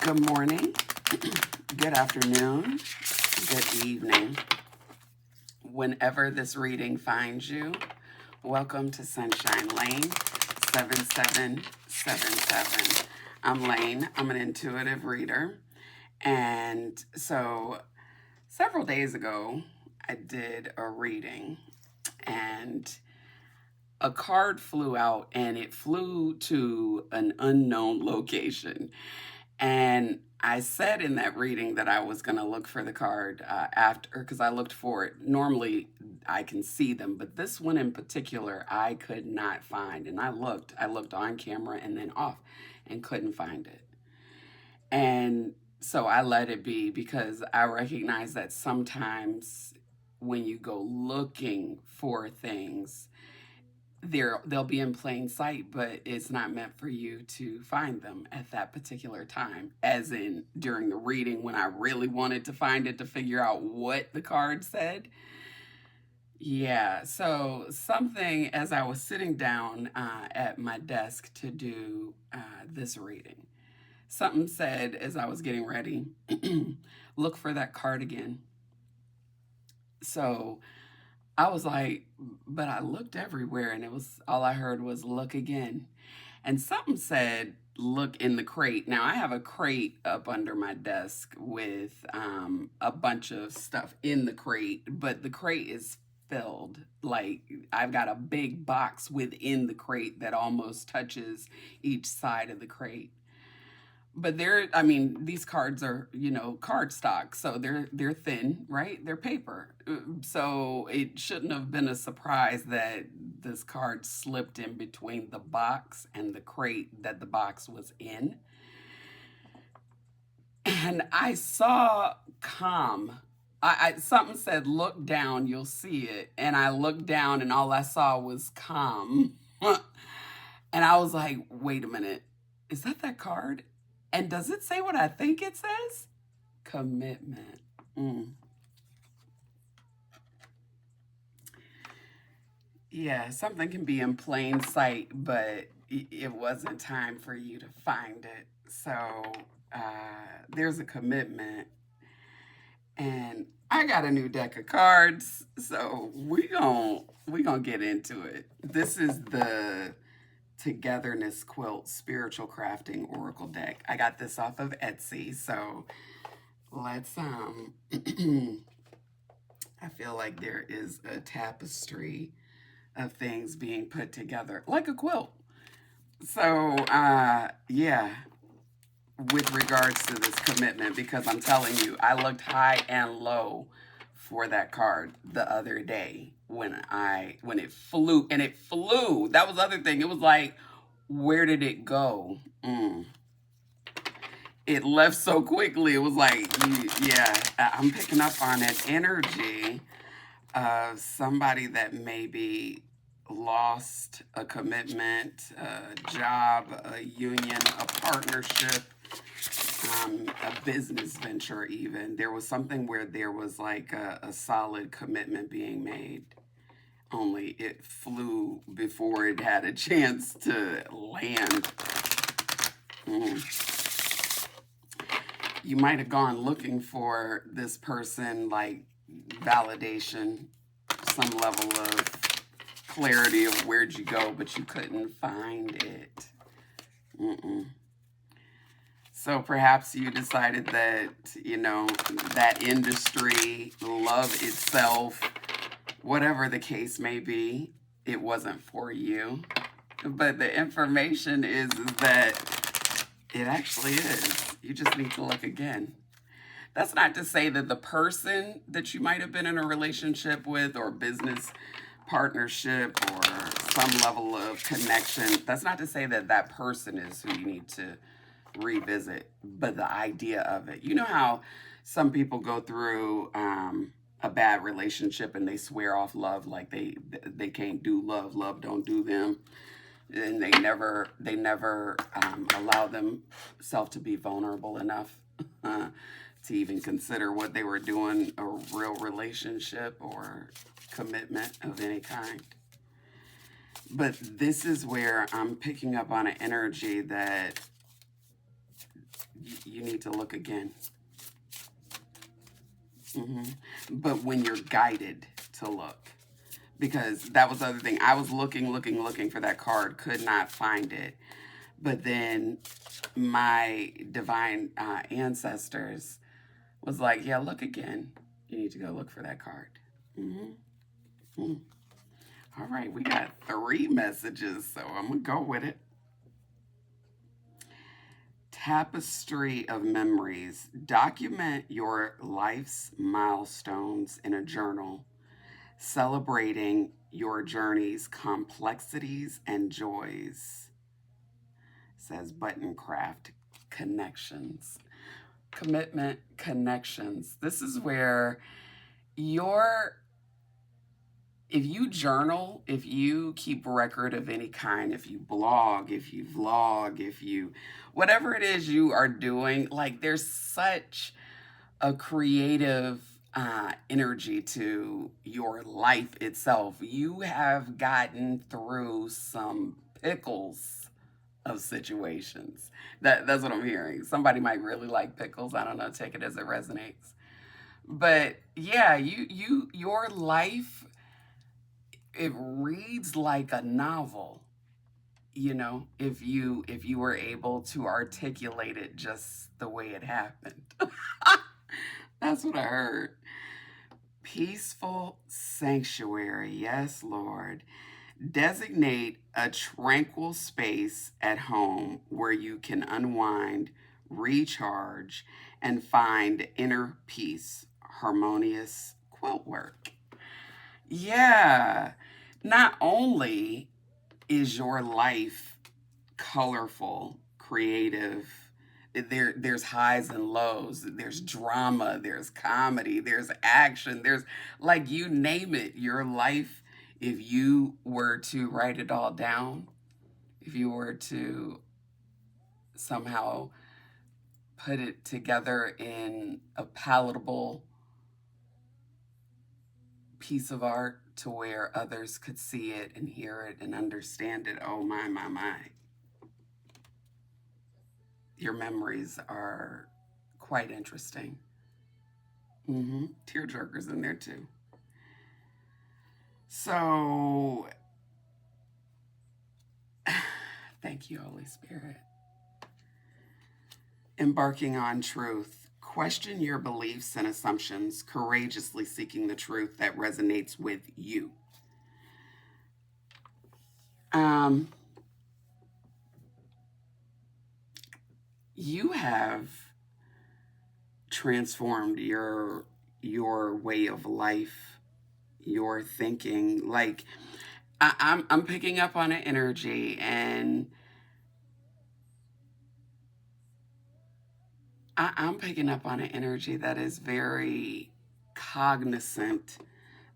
Good morning, good afternoon, good evening. Whenever this reading finds you, welcome to Sunshine Lane 7777. I'm Laine. I'm an intuitive reader. And so several days ago, I did a reading and a card flew out and it flew to an unknown location. And I said in that reading that I was going to look for the card after, because I looked for it. Normally I can see them, but this one in particular I could not find. And I looked on camera and then off and couldn't find it. And so I let it be because I recognize that sometimes when you go looking for things, they'll be in plain sight, but it's not meant for you to find them at that particular time, as in during the reading when I really wanted to find it to figure out what the card said. Yeah, so something as I was sitting down at my desk to do this reading, something said as I was getting ready, look for that card again. So I was like, but I looked everywhere and it was all I heard was look again. And something said, look in the crate. Now I have a crate up under my desk with a bunch of stuff in the crate, but the crate is filled. Like I've got a big box within the crate that almost touches each side of the crate. But these cards are, card stock, so they're thin, right? They're paper. So it shouldn't have been a surprise that this card slipped in between the box and the crate that the box was in. And I saw calm. Something said, look down, you'll see it. And I looked down and all I saw was calm. And I was like, wait a minute, is that card? And does it say what I think it says? Commitment. Yeah, something can be in plain sight, but it wasn't time for you to find it. So there's a commitment. And I got a new deck of cards, so we gonna get into it. This is the Togetherness Quilt Spiritual Crafting Oracle deck. I got this off of Etsy, so let's I feel like there is a tapestry of things being put together like a quilt. So yeah, with regards to this commitment, because I'm telling you, I looked high and low for that card the other day when it flew, and it flew. That was the other thing. It was like, where did it go? It left so quickly. It was like, yeah, I'm picking up on an energy of somebody that maybe lost a commitment, a job, a union, a partnership, a business venture even. There was something where there was like a solid commitment being made, only it flew before it had a chance to land. You might have gone looking for this person, like validation, some level of clarity of where'd you go, but you couldn't find it. So perhaps you decided that, that industry, love itself, whatever the case may be, it wasn't for you. But the information is that it actually is. You just need to look again. That's not to say that the person that you might have been in a relationship with or business partnership or some level of connection, that's not to say that that person is who you need to revisit, but the idea of it. You know how some people go through a bad relationship and they swear off love, like they can't do love don't do them, and they never allow themselves to be vulnerable enough to even consider what they were doing a real relationship or commitment of any kind. But this is where I'm picking up on an energy that you need to look again. But when you're guided to look, because that was the other thing. I was looking for that card, could not find it. But then my divine ancestors was like, yeah, look again. You need to go look for that card. All right, we got 3 messages, so I'm going to go with it. Tapestry of memories. Document your life's milestones in a journal, celebrating your journey's complexities and joys. It says Buttoncraft connections. Commitment connections. This is where if you journal, if you keep record of any kind, if you blog, if you vlog, whatever it is you are doing, like there's such a creative energy to your life itself. You have gotten through some pickles of situations. That's what I'm hearing. Somebody might really like pickles. I don't know, take it as it resonates. But yeah, your life, it reads like a novel, if you were able to articulate it just the way it happened. That's what I heard. Peaceful sanctuary. Yes, Lord. Designate a tranquil space at home where you can unwind, recharge, and find inner peace. Harmonious quilt work. Yeah. Not only is your life colorful, creative, there's highs and lows, there's drama, there's comedy, there's action, there's like you name it, your life, if you were to write it all down, if you were to somehow put it together in a palatable piece of art to where others could see it and hear it and understand it. Oh my, my, my. Your memories are quite interesting. Tearjerkers in there too. So, thank you, Holy Spirit. Embarking on truth. Question your beliefs and assumptions, courageously seeking the truth that resonates with you. You have transformed your way of life, your thinking. Like I'm picking up on an energy, and I'm picking up on an energy that is very cognizant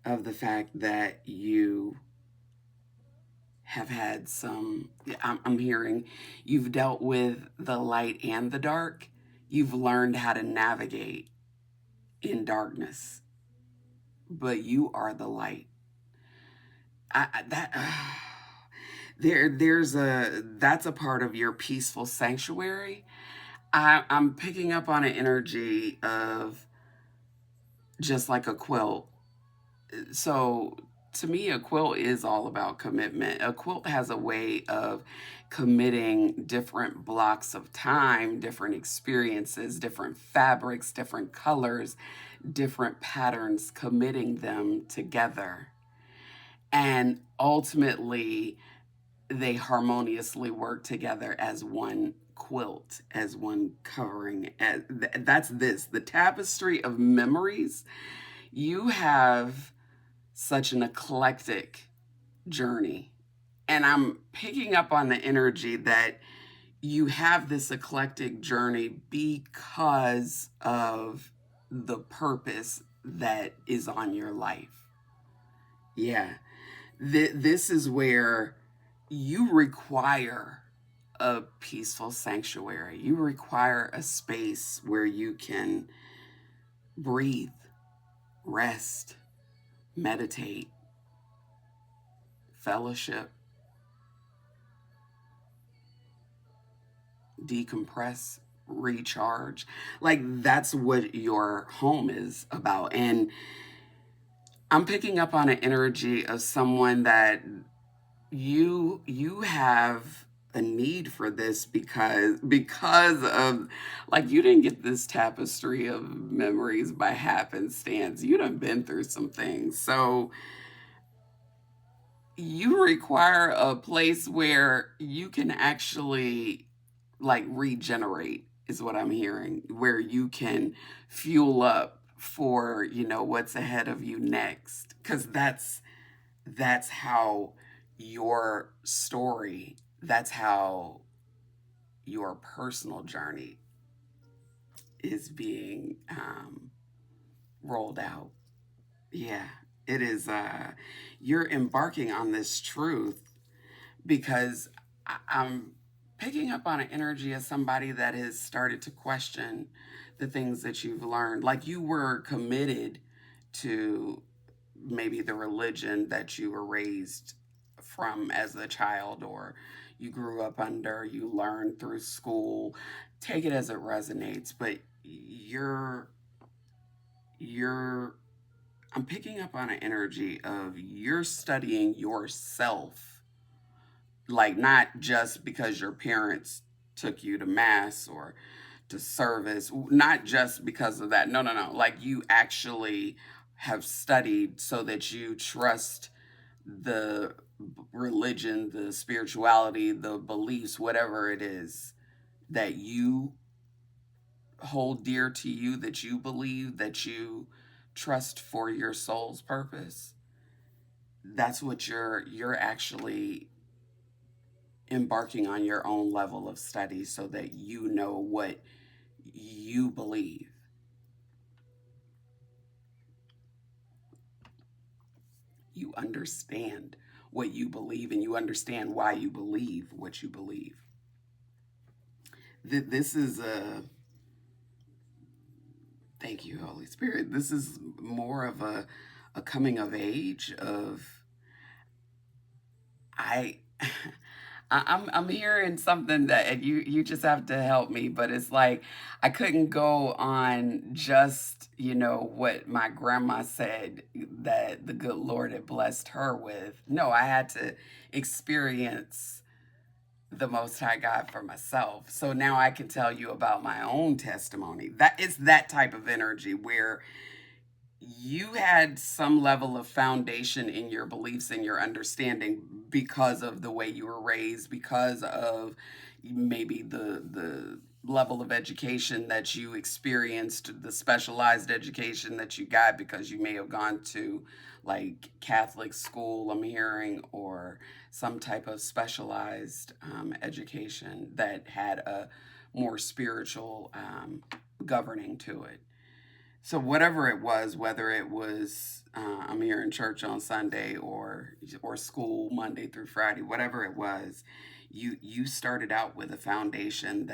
of the fact that you have had some, I'm hearing you've dealt with the light and the dark. You've learned how to navigate in darkness, but you are the light. That's a part of your peaceful sanctuary. I'm picking up on an energy of just like a quilt. So to me, a quilt is all about commitment. A quilt has a way of committing different blocks of time, different experiences, different fabrics, different colors, different patterns, committing them together. And ultimately, they harmoniously work together as one quilt, as one covering. That's the tapestry of memories. You have such an eclectic journey. And I'm picking up on the energy that you have this eclectic journey because of the purpose that is on your life. Yeah. This is where you require a peaceful sanctuary. You require a space where you can breathe, rest, meditate, fellowship, decompress. recharge. Like that's what your home is about. And I'm picking up on an energy of someone that you have a need for this because of, like, you didn't get this tapestry of memories by happenstance. You done been through some things. So you require a place where you can actually like regenerate is what I'm hearing, where you can fuel up for, what's ahead of you next. Cause that's how your story, that's how your personal journey is being rolled out. Yeah, it is. You're embarking on this truth because I'm picking up on an energy of somebody that has started to question the things that you've learned. Like you were committed to maybe the religion that you were raised from as a child, or you grew up under, you learned through school. Take it as it resonates, but you're I'm picking up on an energy of you're studying yourself, like not just because your parents took you to mass or to service, not just because of that. No, no, no. Like you actually have studied so that you trust the religion, the spirituality, the beliefs, whatever it is that you hold dear to you, that you believe, that you trust for your soul's purpose. That's what you're actually embarking on your own level of study so that you know what you believe. You understand what you believe and you understand why you believe what you believe. This is a, thank you, Holy Spirit. This is more of a coming of age of, I I'm hearing something that, and you just have to help me, but it's like I couldn't go on just, what my grandma said that the good Lord had blessed her with. No, I had to experience the Most High God for myself. So now I can tell you about my own testimony. That it's that type of energy where you had some level of foundation in your beliefs and your understanding because of the way you were raised, because of maybe the level of education that you experienced, the specialized education that you got because you may have gone to like Catholic school, I'm hearing, or some type of specialized education that had a more spiritual governing to it. So whatever it was, whether it was I'm here in church on Sunday or school Monday through Friday, whatever it was, you started out with a foundation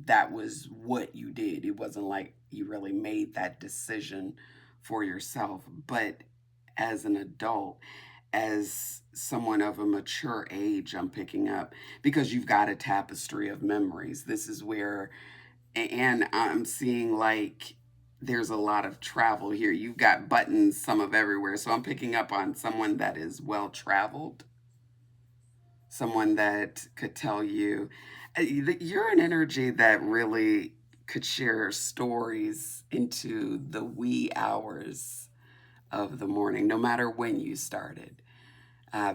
that was what you did. It wasn't like you really made that decision for yourself, but as an adult, as someone of a mature age, I'm picking up because you've got a tapestry of memories. This is where, and I'm seeing like there's a lot of travel here. You've got buttons, some of everywhere. So I'm picking up on someone that is well traveled, someone that could tell you. You're an energy that really could share stories into the wee hours of the morning, no matter when you started,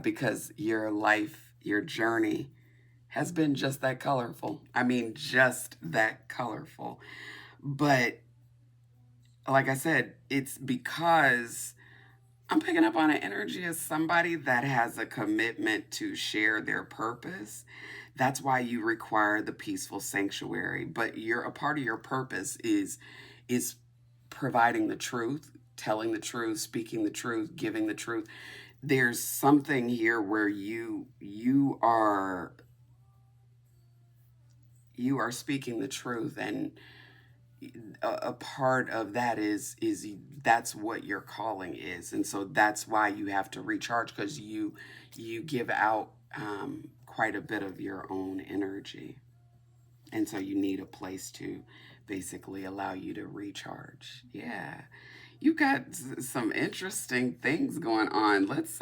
because your life, your journey has been just that colorful. I mean, just that colorful. But like I said, it's because I'm picking up on an energy of somebody that has a commitment to share their purpose. That's why you require the peaceful sanctuary. But you're a part of your purpose is providing the truth, telling the truth, speaking the truth, giving the truth. There's something here where you are speaking the truth, and a part of that is that's what your calling is, and so that's why you have to recharge because you give out quite a bit of your own energy, And so you need a place to basically allow you to recharge. Yeah. You got some interesting things going on. Let's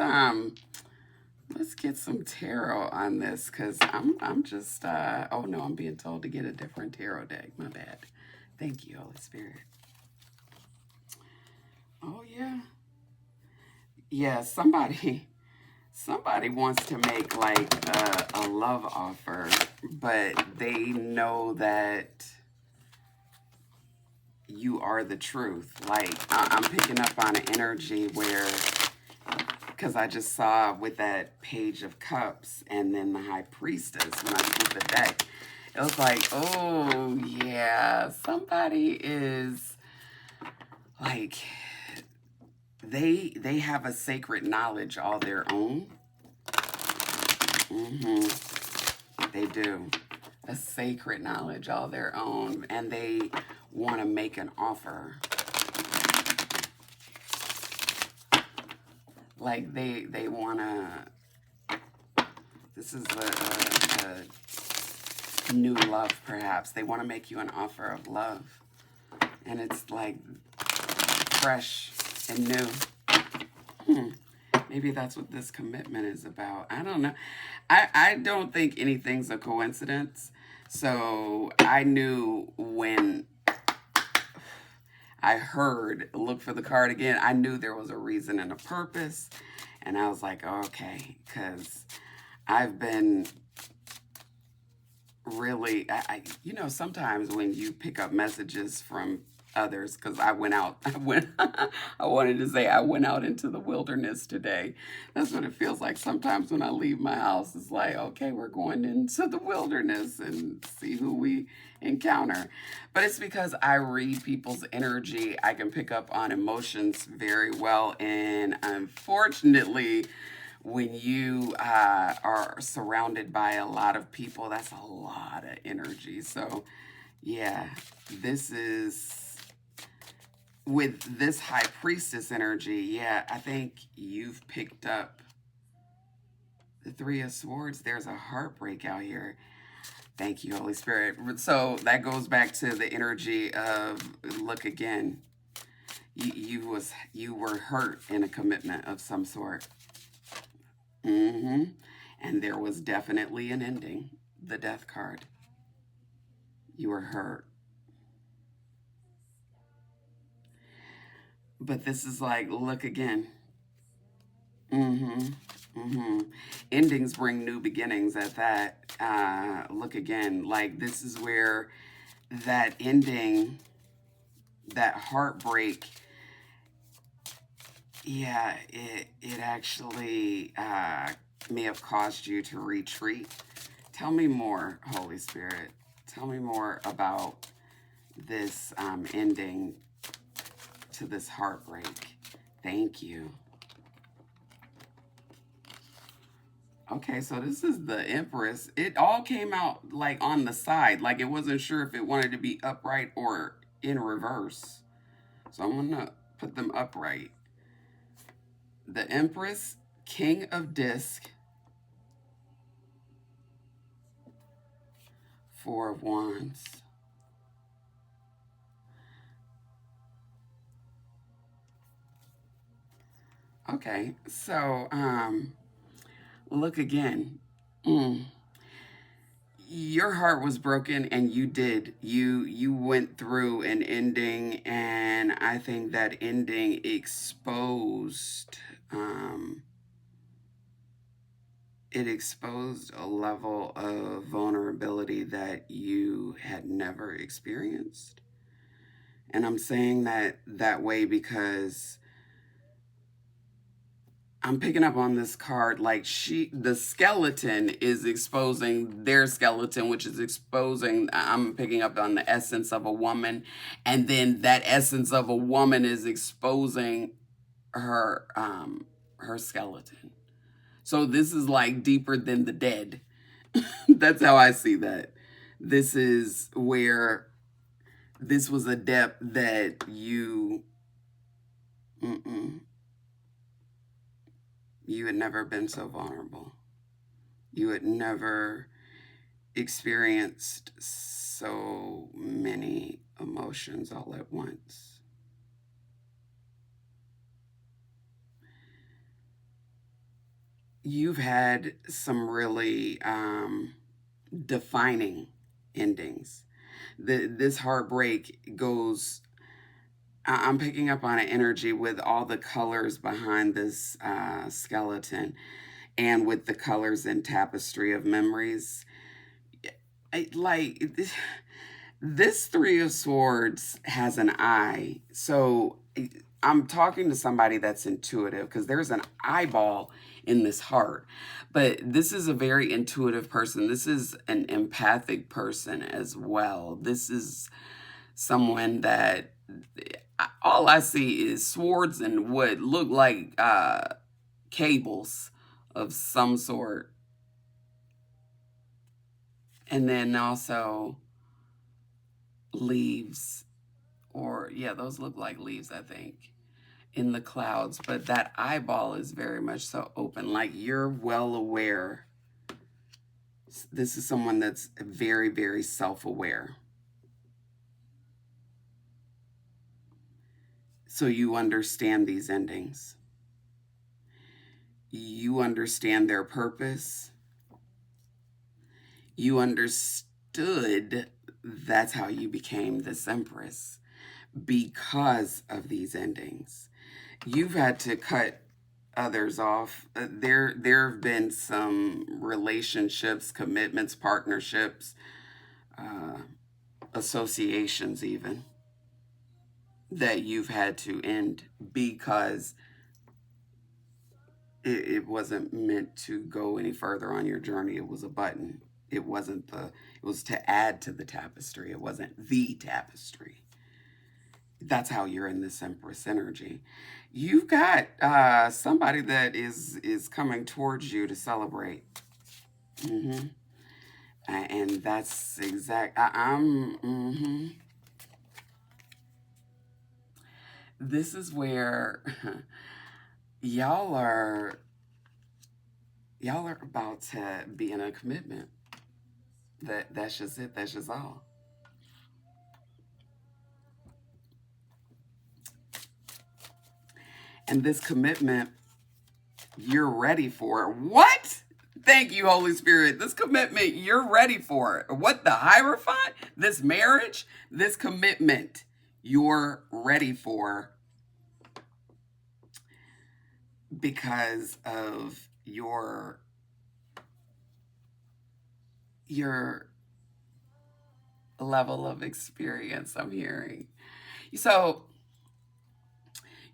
get some tarot on this, because I'm just oh no, I'm being told to get a different tarot deck. My bad. Thank you, Holy Spirit. Oh yeah. Yeah, somebody wants to make like a love offer, but they know that you are the truth. Like I'm picking up on an energy where, because I just saw with that Page of Cups and then the High Priestess when I pulled the deck, it was like, oh yeah, somebody is like, they have a sacred knowledge all their own. They do. A sacred knowledge all their own, and they want to make an offer. Like they want to, this is a new love perhaps. They want to make you an offer of love. And it's like fresh and new. Maybe that's what this commitment is about. I don't know. I don't think anything's a coincidence. So I knew when I heard look for the card again, I knew there was a reason and a purpose. And I was like, okay, because I've been really, you know, sometimes when you pick up messages from others, because I wanted to say I went out into the wilderness today. That's what it feels like sometimes when I leave my house. It's like, okay, we're going into the wilderness and see who we encounter. But it's because I read people's energy. I can pick up on emotions very well. And unfortunately, when you are surrounded by a lot of people, that's a lot of energy. So yeah, this is, with this High Priestess energy, yeah, I think you've picked up the Three of Swords. There's a heartbreak out here. Thank you, Holy Spirit. So that goes back to the energy of, look again. You were hurt in a commitment of some sort. And there was definitely an ending. The Death card. You were hurt. But this is like, look again. Endings bring new beginnings at that. Look again. Like, this is where that ending, that heartbreak, yeah, it actually may have caused you to retreat. Tell me more, Holy Spirit. Tell me more about this ending to this heartbreak. Thank you. Okay, so this is the Empress. It all came out like on the side. Like it wasn't sure if it wanted to be upright or in reverse. So I'm going to put them upright. The Empress, King of Disc, Four of Wands. Okay, so look again. Your heart was broken, and you went through an ending, and I think that ending exposed it exposed a level of vulnerability that you had never experienced. And I'm saying that way because I'm picking up on this card, like the skeleton is exposing their skeleton, which is exposing, I'm picking up on the essence of a woman. And then that essence of a woman is exposing her, her skeleton. So this is like deeper than the dead. That's how I see that. This is where this was a depth that you had never been so vulnerable. You had never experienced so many emotions all at once. You've had some really defining endings. This heartbreak goes, I'm picking up on an energy with all the colors behind this skeleton and with the colors and tapestry of memories. Like this Three of Swords has an eye. So I'm talking to somebody that's intuitive because there's an eyeball in this heart. But this is a very intuitive person. This is an empathic person as well. This is someone that all I see is swords and what look like cables of some sort. And then also leaves, or yeah, those look like leaves, I think, in the clouds. But that eyeball is very much so open, like you're well aware. This is someone that's very, very self-aware. So you understand these endings. You understand their purpose. You understood that's how you became this empress because of these endings. You've had to cut others off. There have been some relationships, commitments, partnerships, uh, associations even that you've had to end because it wasn't meant to go any further on your journey. It was a button. It wasn't the, it was to add to the tapestry. It wasn't the tapestry. That's how you're in this Empress energy. You've got somebody that is coming towards you to celebrate. Mm-hmm. And that's exact. This is where y'all are y'all are about to be in a commitment. That's just it. That's just all. And this commitment, you're ready for it. What? Thank you, Holy Spirit. This commitment, you're ready for it. What, the Hierophant? This marriage, this commitment, you're ready for because of your level of experience, I'm hearing. So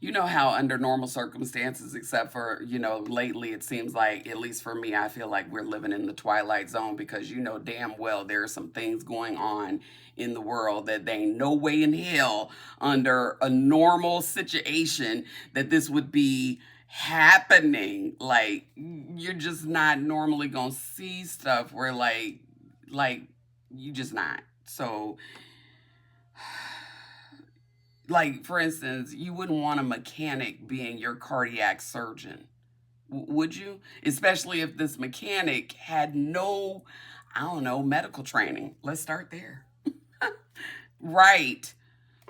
you know how under normal circumstances, except for, lately it seems like, at least for me, I feel like we're living in the twilight zone because you know damn well there are some things going on in the world that they ain't no way in hell under a normal situation that this would be happening. Like you're just not normally gonna see stuff where like you just not. So like for instance, you wouldn't want a mechanic being your cardiac surgeon, would you? Especially if this mechanic had no, I don't know, medical training. Let's start there. Right.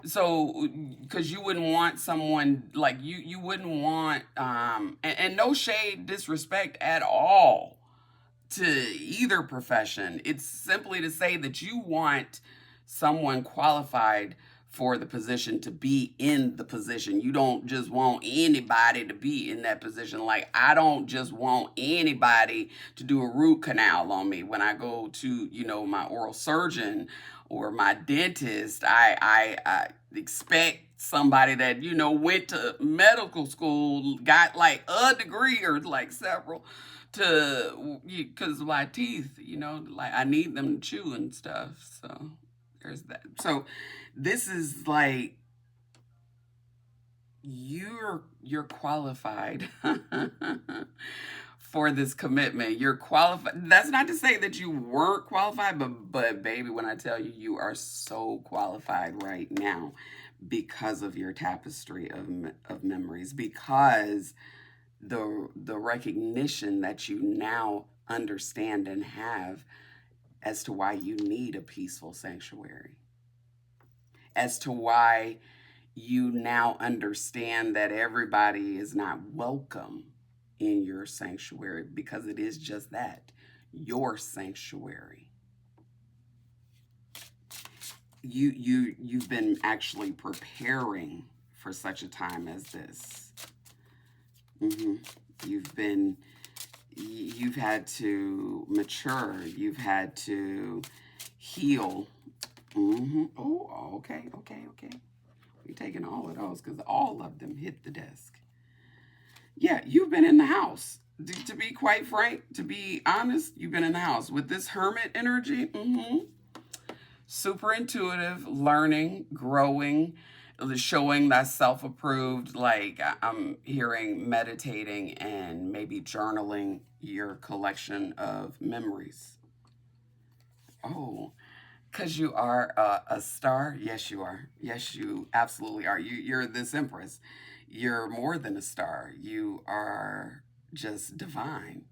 So because you wouldn't want someone like you wouldn't want and no shade, disrespect at all to either profession. It's simply to say that you want someone qualified for the position to be in the position. You don't just want anybody to be in that position. Like I don't just want anybody to do a root canal on me when I go to, my oral surgeon or my dentist. I expect somebody that, went to medical school, got like a degree or like several to, because my teeth, like I need them to chew and stuff. So there's that. So this is like you're qualified for this commitment. You're qualified. That's not to say that you weren't qualified, but baby, when I tell you, you are so qualified right now because of your tapestry of memories, because the recognition that you now understand and have as to why you need a peaceful sanctuary, as to why you now understand that everybody is not welcome in your sanctuary, because it is just that, your sanctuary. You've been actually preparing for such a time as this. hmm You've been, you've had to mature. You've had to heal. Oh, okay. We're taking all of those because all of them hit the desk. Yeah, you've been in the house. To be quite frank, to be honest, you've been in the house with this hermit energy. Super intuitive, learning, growing, showing that self approved. Like I'm hearing meditating and maybe journaling your collection of memories. Oh, because you are a star. Yes, you are. Yes, you absolutely are. You're this empress. You're more than a star. You are just divine.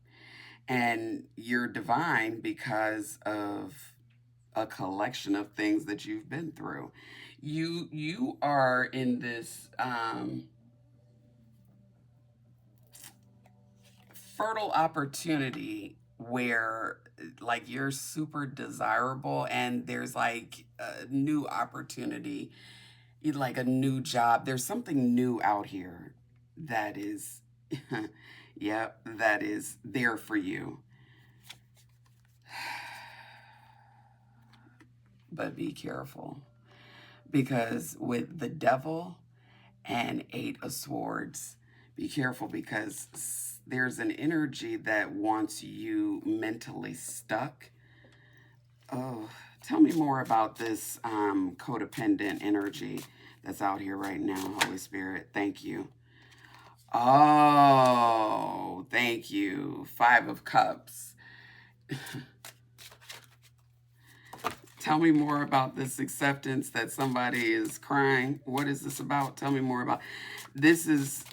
And you're divine because of a collection of things that you've been through. You are in this fertile opportunity where like you're super desirable, and there's like a new opportunity, like a new job. There's something new out here that is yep, that is there for you. But be careful, because with the devil and 8 of Swords, be careful, because there's an energy that wants you mentally stuck. Oh, tell me more about this codependent energy that's out here right now, Holy Spirit. Thank you. Oh, thank you. 5 of Cups. Tell me more about this acceptance that somebody is crying. What is this about? Tell me more about. This is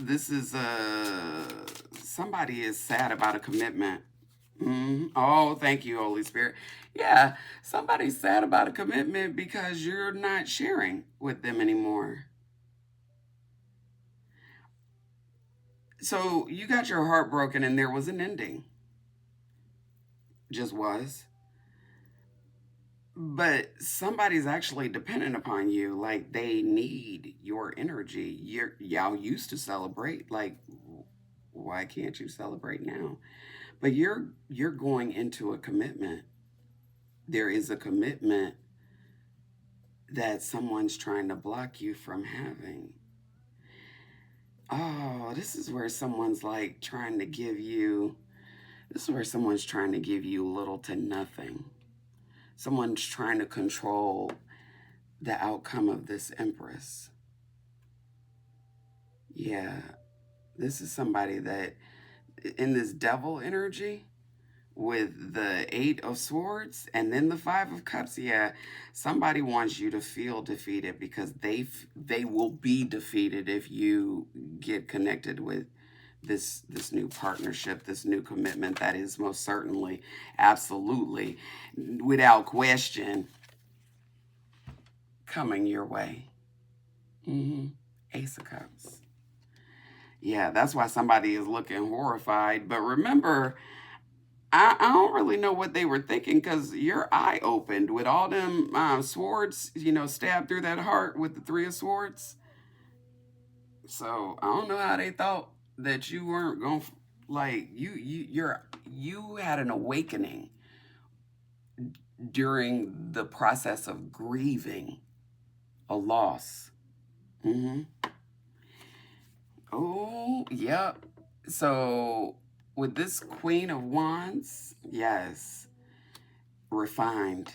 somebody is sad about a commitment. Oh, thank you, Holy Spirit. Yeah, somebody's sad about a commitment because you're not sharing with them anymore. So you got your heart broken and there was an ending. Just was. But somebody's actually dependent upon you. Like they need your energy. Y'all used to celebrate. Like, why can't you celebrate now? But you're going into a commitment. There is a commitment that someone's trying to block you from having. Oh, this is where someone's like trying to give you, this is where someone's trying to give you little to nothing. Someone's trying to control the outcome of this Empress. Yeah, this is somebody that, in this devil energy, with the 8 of Swords and then the 5 of Cups, yeah, somebody wants you to feel defeated, because they will be defeated if you get connected with this new partnership, this new commitment that is most certainly, absolutely, without question, coming your way. Ace of Cups. Yeah, that's why somebody is looking horrified. But remember, I don't really know what they were thinking, because your eye opened with all them swords, stabbed through that heart with the 3 of Swords. So I don't know how they thought that you weren't going to, like, you had an awakening during the process of grieving a loss. Mm-hmm. Oh, yep. So with this Queen of Wands, yes, refined,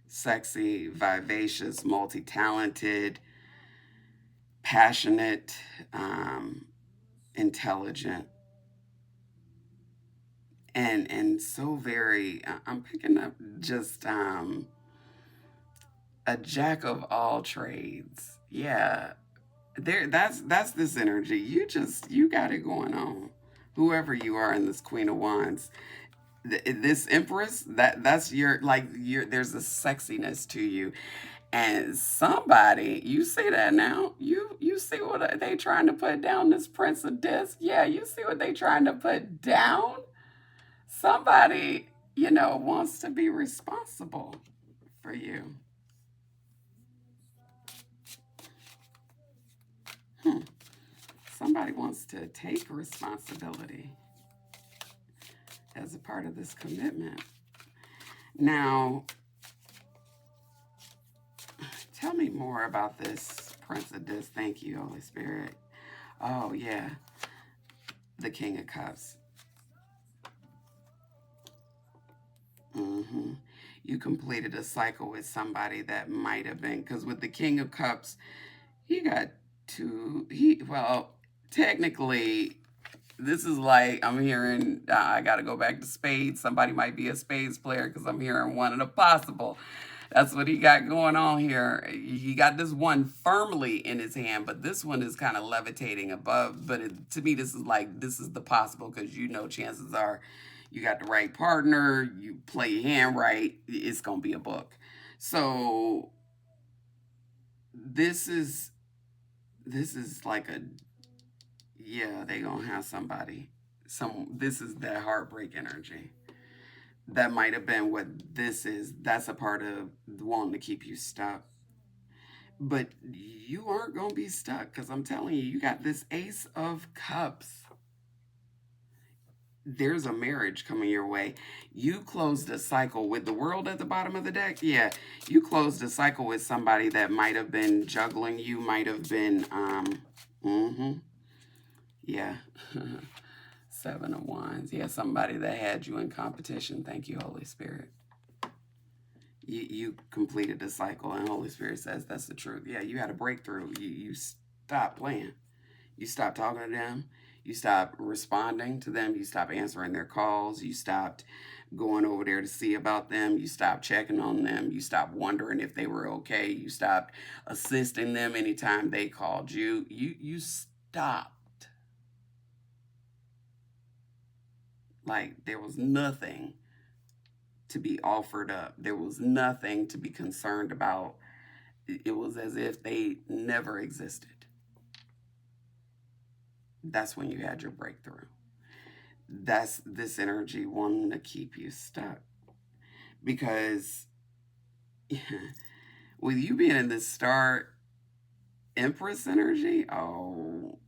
sexy, vivacious, multi-talented, passionate, intelligent, and so very. I'm picking up just a jack of all trades. Yeah, there. That's this energy. You got it going on. Whoever you are in this Queen of Wands, This Empress, that's your, like, your, there's a sexiness to you. And somebody, you see that now? You see what they trying to put down, this Prince of Disc? Yeah, you see what they trying to put down? Somebody, wants to be responsible for you. Hmm. Somebody wants to take responsibility as a part of this commitment. Now, tell me more about this Prince of Disc. Thank you, Holy Spirit. Oh, yeah. The King of Cups. Hmm. You completed a cycle with somebody that might have been, because with the King of Cups, he got two, well, technically, this is like, I'm hearing, I got to go back to spades. Somebody might be a spades player because I'm hearing one of the possible. That's what he got going on here. He got this one firmly in his hand, but this one is kind of levitating above. But to me, this is like, this is the possible, because chances are you got the right partner, you play your hand right, it's going to be a book. So this is like a, yeah, they going to have somebody. This is that heartbreak energy. That might have been what this is. That's a part of wanting to keep you stuck. But you aren't going to be stuck, because I'm telling you, you got this Ace of Cups. There's a marriage coming your way. You closed a cycle with the World at the bottom of the deck. Yeah, you closed a cycle with somebody that might have been juggling. You might have been, yeah. Seven of Wands. Yeah, somebody that had you in competition. Thank you, Holy Spirit. You completed the cycle, and Holy Spirit says that's the truth. Yeah, you had a breakthrough. You stopped playing. You stopped talking to them. You stopped responding to them. You stopped answering their calls. You stopped going over there to see about them. You stopped checking on them. You stopped wondering if they were okay. You stopped assisting them anytime they called you. You stopped. Like there was nothing to be offered up. There was nothing to be concerned about. It was as if they never existed. That's when you had your breakthrough. That's this energy wanting to keep you stuck. Because with you being in this Star Empress energy, oh,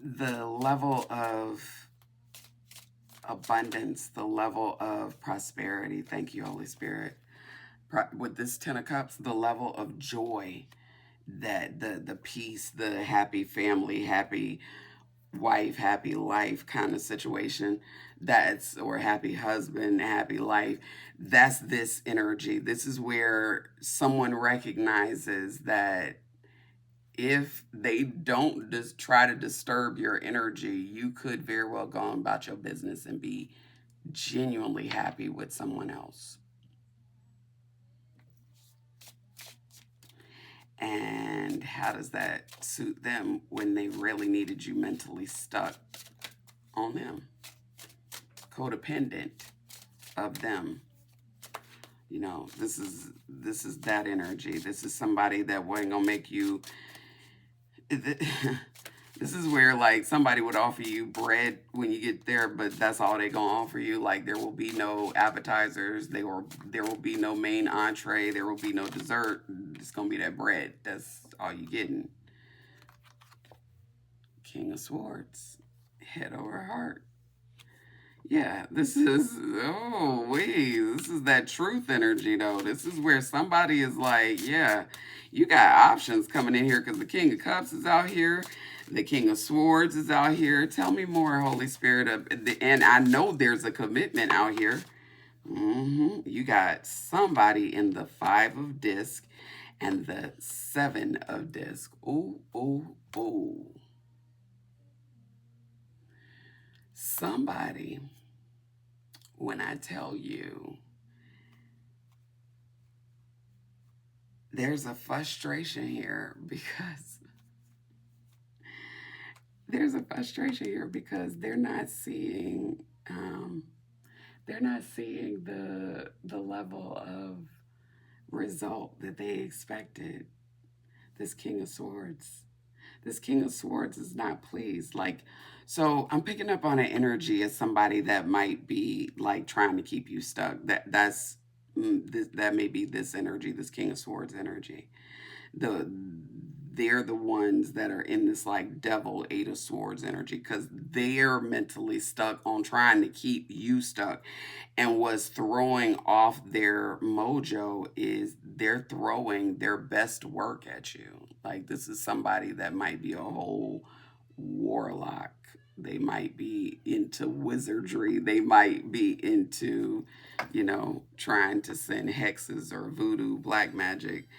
the level of abundance, the level of prosperity. Thank you, Holy Spirit. With this Ten of Cups, the level of joy, that the peace, the happy family, happy wife, happy life kind of situation, or happy husband, happy life. That's this energy. This is where someone recognizes that if they don't just try to disturb your energy, you could very well go on about your business and be genuinely happy with someone else. And how does that suit them when they really needed you mentally stuck on them? Codependent of them. This is that energy. This is somebody that wasn't gonna make you. This is where like somebody would offer you bread when you get there, but that's all they gonna offer you. Like there will be no appetizers. There will be no main entree. There will be no dessert. It's gonna be that bread. That's all you getting. King of Swords, head over heart. Yeah, this is, oh, wait, this is that truth energy, though. This is where somebody is like, yeah, you got options coming in here, because the King of Cups is out here. The King of Swords is out here. Tell me more, Holy Spirit. And I know there's a commitment out here. You got somebody in the Five of Disc and the Seven of Disc. Ooh, ooh, ooh. Somebody, when I tell you, there's a frustration here, because there's a frustration here because they're not seeing the level of result that they expected. This King of Swords. This King of Swords is not pleased. Like, so I'm picking up on an energy as somebody that might be like trying to keep you stuck. That may be this energy, this King of Swords energy. The they're the ones that are in this like devil Eight of Swords energy because they're mentally stuck on trying to keep you stuck. And what's throwing off their mojo is they're throwing their best work at you. Like, this is somebody that might be a whole warlock. They might be into wizardry. They might be into, trying to send hexes or voodoo, black magic,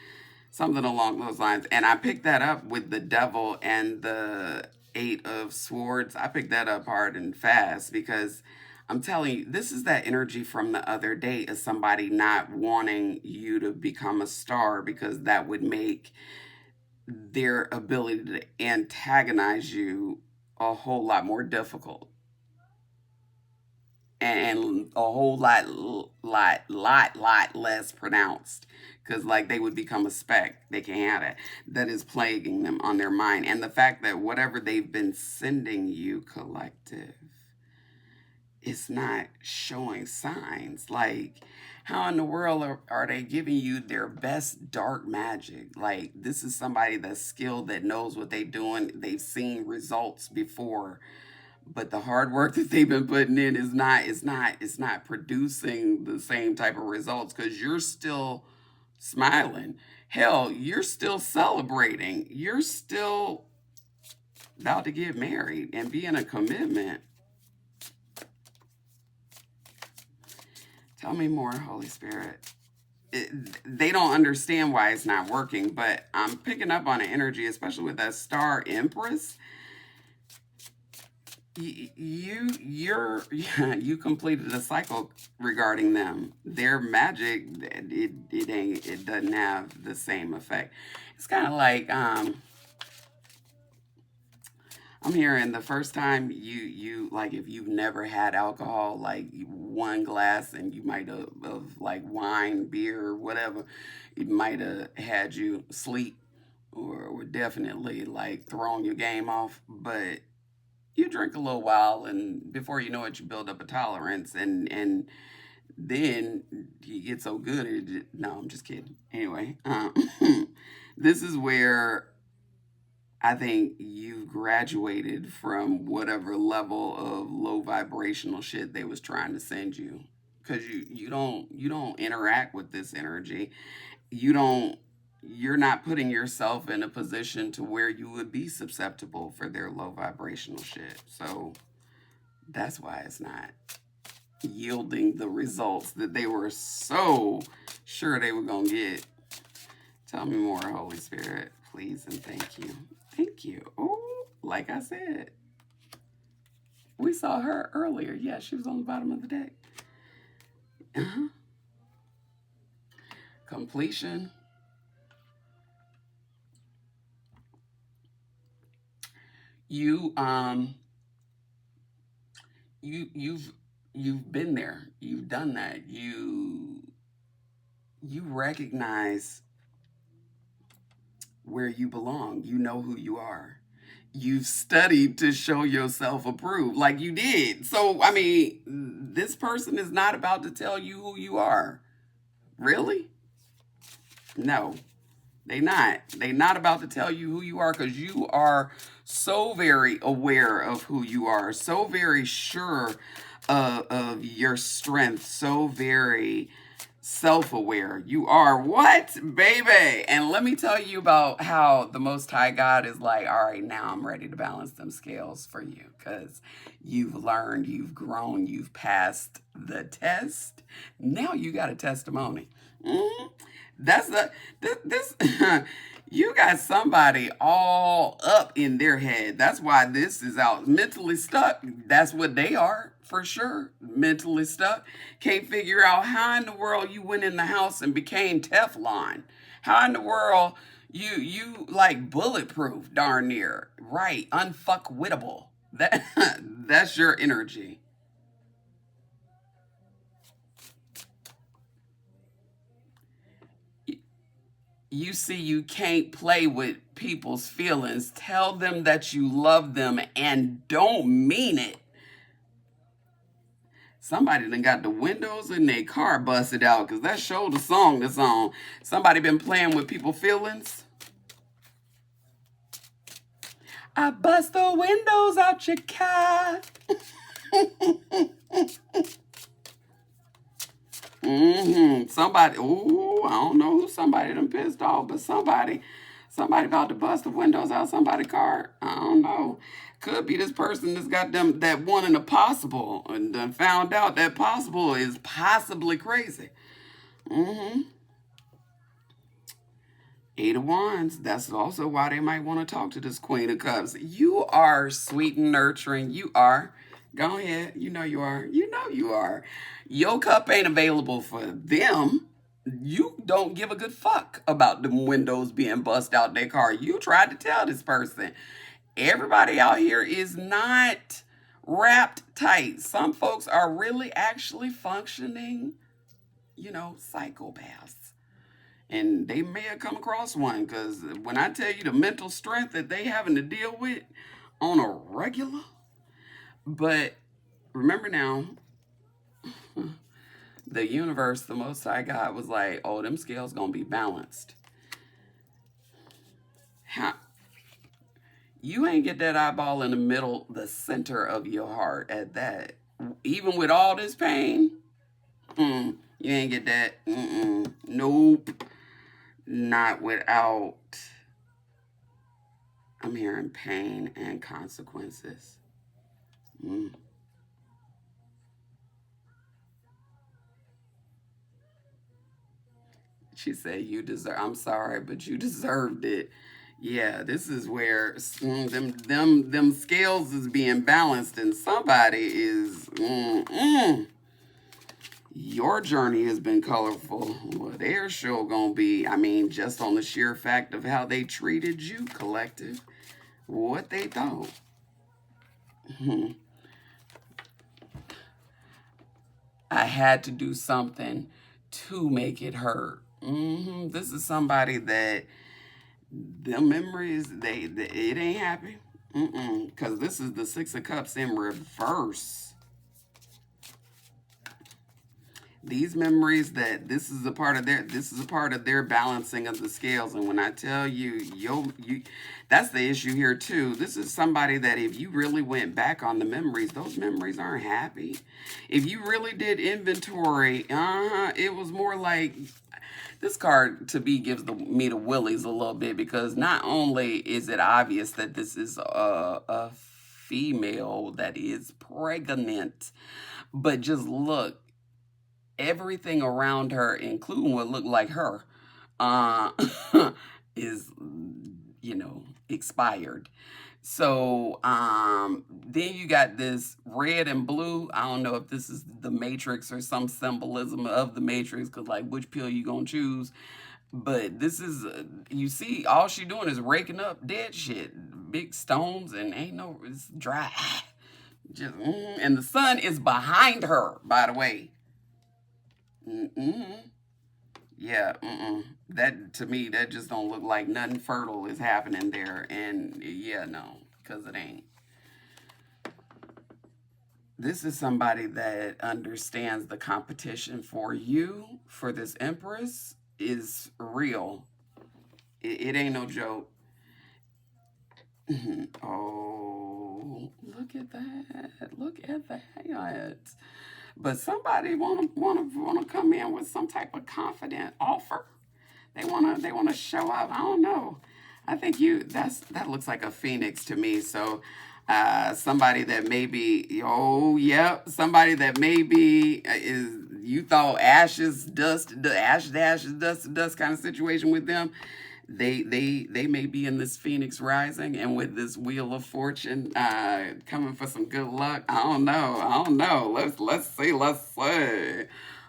something along those lines. And I picked that up with the devil and the Eight of Swords. I picked that up hard and fast because I'm telling you, this is that energy from the other day of somebody not wanting you to become a star because that would make their ability to antagonize you a whole lot more difficult and a whole lot less pronounced because like they would become a speck. They can't have it. That is plaguing them on their mind. And the fact that whatever they've been sending you, collective, it's not showing signs. Like, how in the world are they giving you their best dark magic? Like, this is somebody that's skilled, that knows what they're doing. They've seen results before, but the hard work that they've been putting in is not producing the same type of results because you're still smiling. Hell, you're still celebrating. You're still about to get married and be in a commitment. Tell me more, Holy Spirit. They don't understand why it's not working, but I'm picking up on an energy, especially with that Star Empress. You completed a cycle regarding them. Their magic, it doesn't have the same effect. It's kind of like I'm hearing the first time you like, if you've never had alcohol, like one glass and you might have of like wine, beer, whatever, it might have had you sleep or definitely like throwing your game off. But you drink a little while and before you know it, you build up a tolerance and then you get so good. No, I'm just kidding. Anyway, this is where I think you've graduated from whatever level of low vibrational shit they was trying to send you. Cause you don't interact with this energy. You don't you're not putting yourself in a position to where you would be susceptible for their low vibrational shit. So that's why it's not yielding the results that they were so sure they were gonna get. Tell me more, Holy Spirit, please and thank you. Thank you. Oh, like I said, we saw her earlier. Yeah, she was on the bottom of the deck. Uh-huh. Completion. You you've been there. You've done that. You recognize where you belong. You know who you are. You've studied to show yourself approved, like you did. So, I mean, this person is not about to tell you who you are. Really? No, they not. They not about to tell you who you are because you are so very aware of who you are, so very sure of your strength, so very self-aware. You are what, baby? And let me tell you about how the Most High God is like, all right, now I'm ready to balance them scales for you because you've learned, you've grown, you've passed the test. Now you got a testimony. Mhm. That's this. You got somebody all up in their head. That's why this is out. Mentally stuck. That's what they are, for sure. Mentally stuck. Can't figure out how in the world you went in the house and became Teflon. How in the world You like bulletproof, darn near. Right. Unfuckwittable. That that's your energy. You see, you can't play with people's feelings. Tell them that you love them and don't mean it. Somebody done got the windows in their car busted out because that show the song that's on. Somebody been playing with people's feelings. I bust the windows out your car. Somebody, ooh, I don't know who somebody done pissed off, but somebody about to bust the windows out somebody's car. I don't know. Could be this person that's got them that one in a possible and done found out that possible is possibly crazy. Mm-hmm. Eight of Wands. That's also why they might want to talk to this Queen of Cups. You are sweet and nurturing. You are. Go ahead. You know you are. You know you are. Your cup ain't available for them. You don't give a good fuck about the windows being bust out their car. You tried to tell this person. Everybody out here is not wrapped tight. Some folks are really actually functioning, psychopaths. And they may have come across one because when I tell you the mental strength that they having to deal with on a regular, but remember now, the universe, the Most High God was like, oh, them scales gonna be balanced. How, you ain't get that eyeball in the middle, the center of your heart at that. Even with all this pain, you ain't get that. Nope. Not without, I'm hearing pain and consequences. She said, I'm sorry, but you deserved it. Yeah, this is where them scales is being balanced and somebody is, your journey has been colorful. Well, their show gonna be, just on the sheer fact of how they treated you, collective, what they thought. I had to do something to make it hurt. This is somebody that them memories, it ain't happy. Because this is the Six of Cups in reverse. These memories that this is a part of their balancing of the scales. And when I tell you, that's the issue here too. This is somebody that if you really went back on the memories, those memories aren't happy. If you really did inventory, it was more like this card to me gives me the willies a little bit because not only is it obvious that this is a female that is pregnant, but just look, everything around her, including what looked like her, is, expired. So then you got this red and blue. I don't know if this is the Matrix or some symbolism of the Matrix, because like which pill you gonna choose. But this is, you see, all she doing is raking up dead shit, big stones, and it's dry. Just, and the sun is behind her, by the way. Yeah, that to me, that just don't look like nothing fertile is happening there. And yeah, no, because it ain't. This is somebody that understands the competition for you, for this Empress, is real. It ain't no joke. Oh, look at that. Look at that. But somebody wanna come in with some type of confident offer. They wanna show up. I don't know. I think that looks like a phoenix to me. So somebody that maybe, somebody that maybe is, you thought ashes, dust, the ashes, dust to dust kind of situation with them. They may be in this Phoenix rising and with this Wheel of Fortune coming for some good luck. I don't know. Let's see.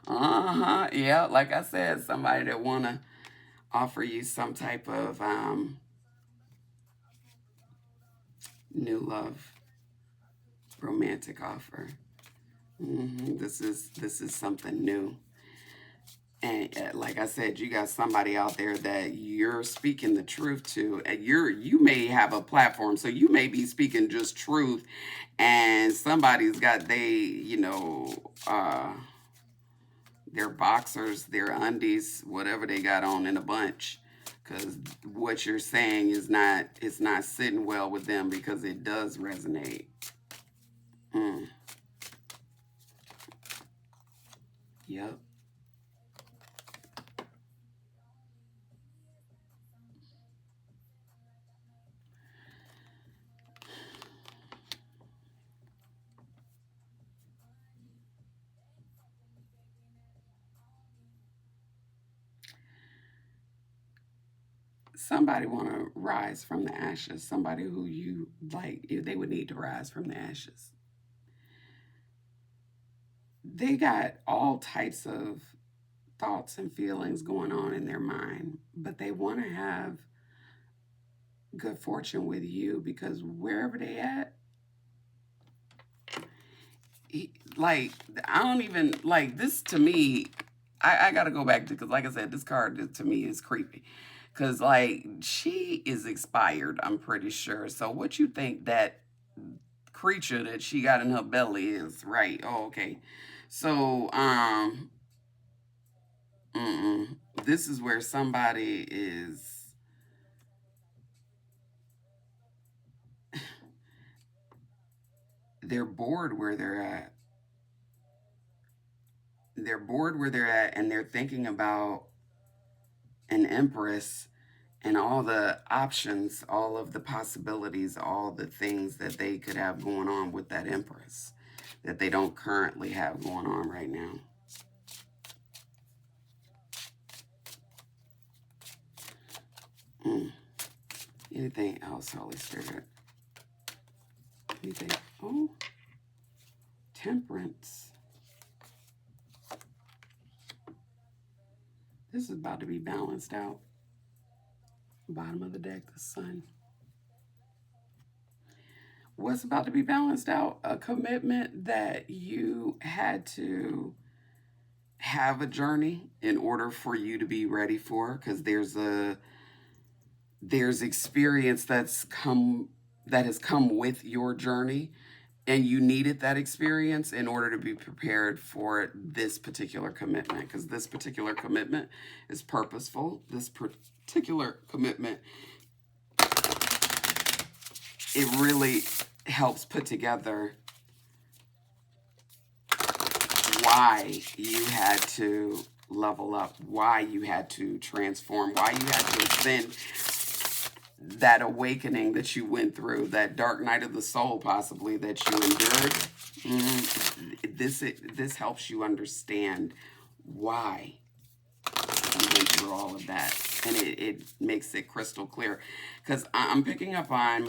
Yeah, like I said, somebody that wanna offer you some type of new love, romantic offer. This is something new. And like I said, you got somebody out there that you're speaking the truth to, and you may have a platform, so you may be speaking just truth, and somebody's got their boxers, their undies, whatever they got on in a bunch, because what you're saying is not, it's not sitting well with them because it does resonate. Mm, yep. Somebody want to rise from the ashes. Somebody who you like, they would need to rise from the ashes. They got all types of thoughts and feelings going on in their mind, but they want to have good fortune with you because wherever they at, like, I don't even like this. To me, I gotta go back to, because like I said, this card to me is creepy, because like she is expired, I'm pretty sure. So what you think that creature that she got in her belly is, right? Oh, okay. So mm-mm. This is where somebody is, they're bored where they're at. They're bored where they're at, and they're thinking about an empress and all the options, all of the possibilities, all the things that they could have going on with that empress that they don't currently have going on right now. Mm. Anything else, Holy Spirit? Anything? Oh, temperance. This is about to be balanced out. Bottom of the deck, the sun. What's about to be balanced out? A commitment that you had to have a journey in order for you to be ready for, because there's experience that has come with your journey, and you needed that experience in order to be prepared for this particular commitment, because this particular commitment is purposeful. This particular commitment, it really helps put together why you had to level up, why you had to transform, why you had to ascend, that awakening that you went through, that dark night of the soul possibly that you endured. This helps you understand why you went through all of that, and it makes it crystal clear, because I'm picking up on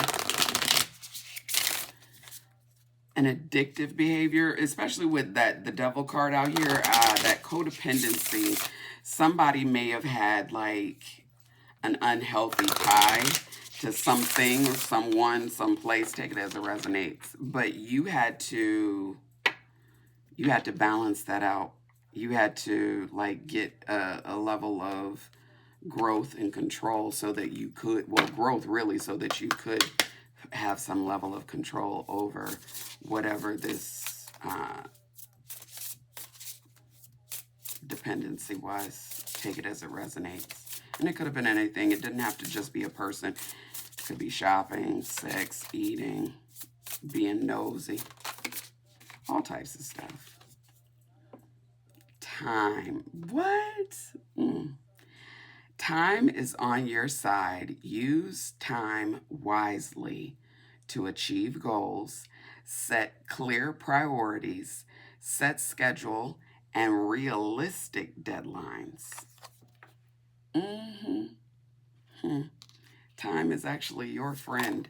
an addictive behavior, especially with the devil card out here, that codependency. Somebody may have had like an unhealthy tie to something or someone, someplace, take it as it resonates. But you had to balance that out. You had to like get a level of growth and control so that you could, well, growth really, so that you could have some level of control over whatever this dependency was. Take it as it resonates. And it could have been anything. It didn't have to just be a person. It could be shopping, sex, eating, being nosy, all types of stuff. Time. What? Time is on your side. Use time wisely to achieve goals, set clear priorities, set schedule, and realistic deadlines. Mm-hmm. Hmm. Time is actually your friend.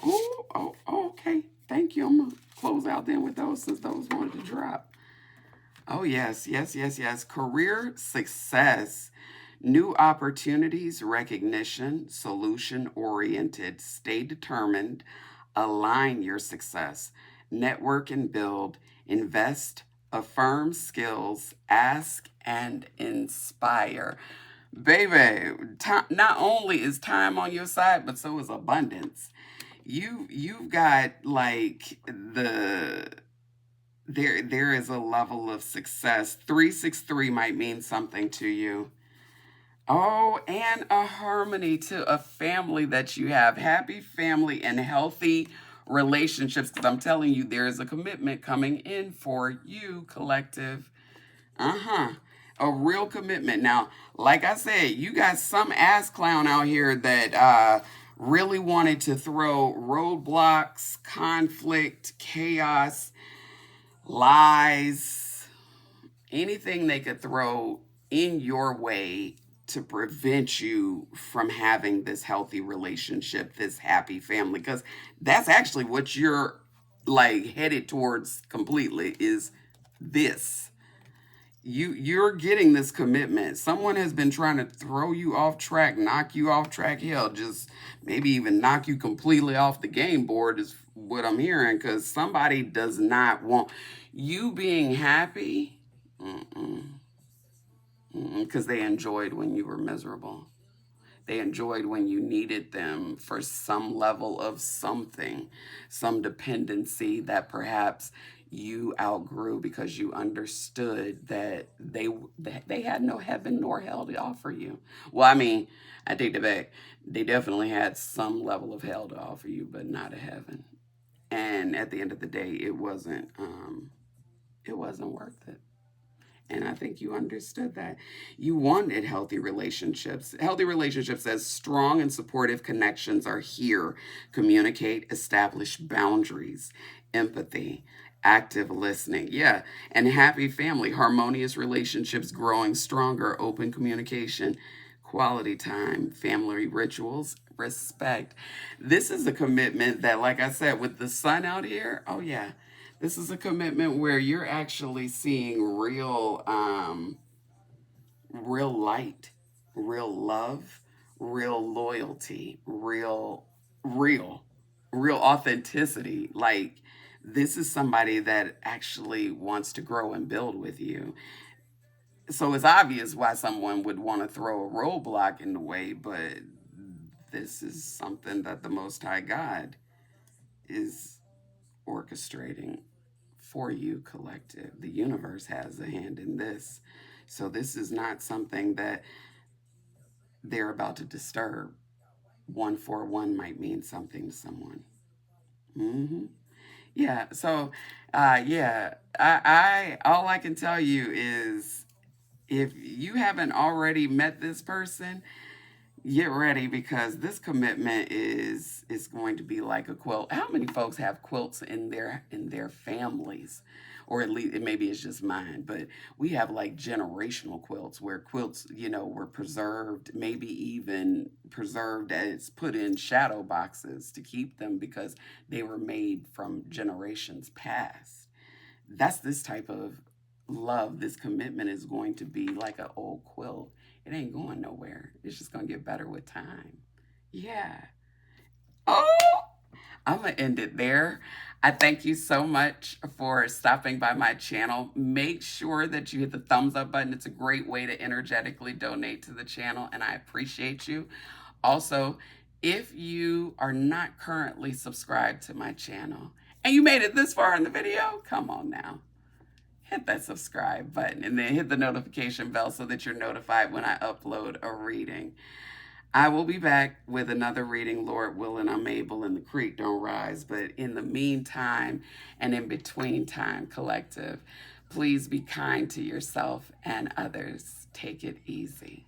Oh, okay. Thank you. I'm going to close out then with those, since those wanted to drop. Oh, yes. Career success. New opportunities, recognition, solution oriented, stay determined, align your success, network and build, invest, affirm skills, ask and inspire. Baby, not only is time on your side, but so is abundance. You've got like there is a level of success. 363 might mean something to you. Oh, and a harmony to a family that you have. Happy family and healthy relationships. Because I'm telling you, there is a commitment coming in for you, collective. Uh-huh. A real commitment. Now, like I said, you got some ass clown out here that really wanted to throw roadblocks, conflict, chaos, lies, anything they could throw in your way to prevent you from having this healthy relationship, this happy family, because that's actually what you're like headed towards completely is this. You're getting this commitment. Someone has been trying to throw you off track, knock you off track, hell, just maybe even knock you completely off the game board is what I'm hearing, because somebody does not want you being happy. Mm-mm. Because they enjoyed when you were miserable. They enjoyed when you needed them for some level of something, some dependency that perhaps you outgrew because you understood that they had no heaven nor hell to offer you. Well, I mean, I take it back. They definitely had some level of hell to offer you, but not a heaven. And at the end of the day, it wasn't worth it. And I think you understood that. You wanted healthy relationships. Healthy relationships as strong and supportive connections are here. Communicate, establish boundaries, empathy, active listening. Yeah. And happy family, harmonious relationships, growing stronger, open communication, quality time, family rituals, respect. This is a commitment that, like I said, with the sun out here, oh, yeah. This is a commitment where you're actually seeing real light, real love, real loyalty, real, real authenticity. Like, this is somebody that actually wants to grow and build with you. So it's obvious why someone would want to throw a roadblock in the way, but this is something that the Most High God is orchestrating for you, collective. The universe has a hand in this. So this is not something that they're about to disturb. 141 might mean something to someone. Mm-hmm. Yeah. So, yeah, I all I can tell you is if you haven't already met this person, get ready because this commitment is going to be like a quilt. How many folks have quilts in their families? Or at least maybe it's just mine, but we have like generational quilts where quilts, were preserved, maybe even preserved as put in shadow boxes to keep them because they were made from generations past. That's this type of love. This commitment is going to be like an old quilt. It ain't going nowhere. It's just going to get better with time. Yeah. Oh, I'm going to end it there. I thank you so much for stopping by my channel. Make sure that you hit the thumbs up button. It's a great way to energetically donate to the channel, and I appreciate you. Also, if you are not currently subscribed to my channel and you made it this far in the video, come on now. Hit that subscribe button and then hit the notification bell so that you're notified when I upload a reading. I will be back with another reading, Lord willing, I'm able, and the creek don't rise. But in the meantime and in between time, collective, please be kind to yourself and others. Take it easy.